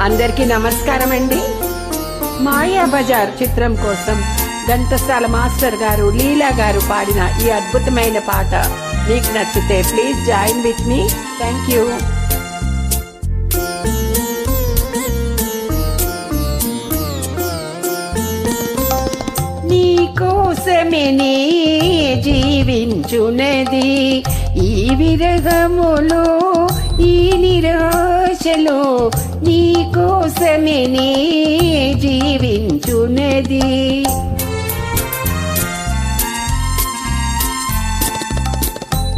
అందరికీ నమస్కారం అండి. మాయా బజార్ చిత్రం కోసం ఘంటసాల మాస్టర్ గారు, లీలా గారు పాడిన ఈ అద్భుతమైన పాట మీకు నచ్చితే please join with me. Thank you. నీకోసమే నే జీవించునది ఈ విరహములో, ఈ నిరాశలో, నీకోసమే నే జీవించునది.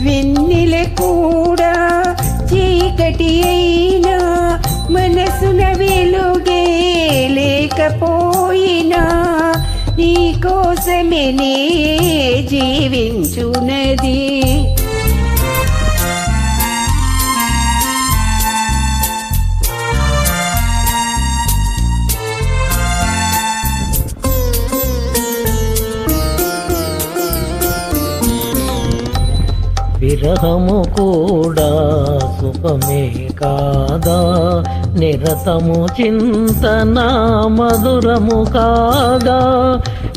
వెన్నెల కూడా చీకటి అయినా, మనసున వెలుగే లేకపోయినా, నీకోసమే నే జీవించునది. విరహము కూడా సుఖమే కాదా, నిరతము చింతన మధురము కాదా.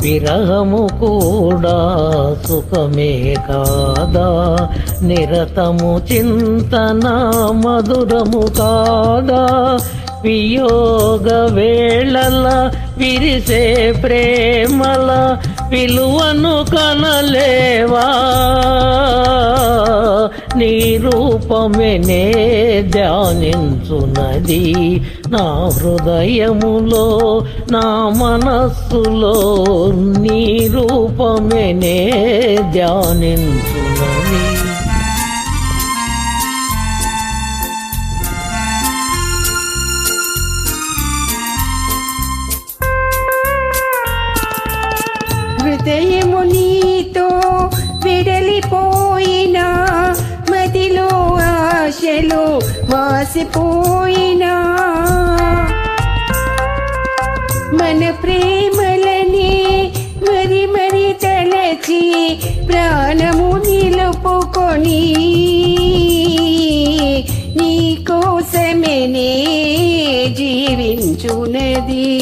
విరహము కూడా సుఖమే కాదా, నిరతము చింతన మధురము కాదా. వియోగ వేళల విరిసే ప్రేమల విలువను కనలేవా. నీ రూపమే నే ధ్యానించునది నా హృదయములో, నా మనస్సులో. నీ రూపమే నే ధ్యానించునది. హృదయము నీతో విడలిపోయినా, మదిలో ఆశలు వాసిపోయినా, మన ప్రేమలని మరి మరి తలచి ప్రాణము నిలుపుకొని, నీకోసమే నే జీవించునది.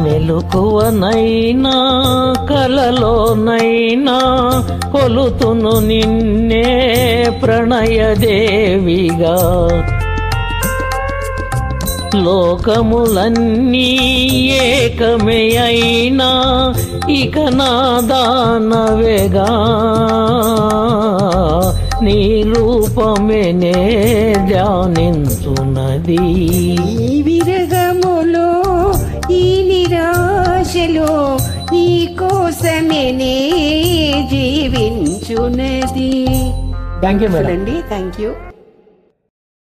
మెలకువనైనా కలలోనైనా కొలుతును నిన్నే ప్రణయదేవిగా. లోకములన్నీ ఏకమే అయినా ఇక నాదానవేగా. నీ రూపమే నే ధ్యానించునది. విరహములో, ఈ నిరాశలో, నీకోసమే నే జీవించునది. Thank you madam. Thank you.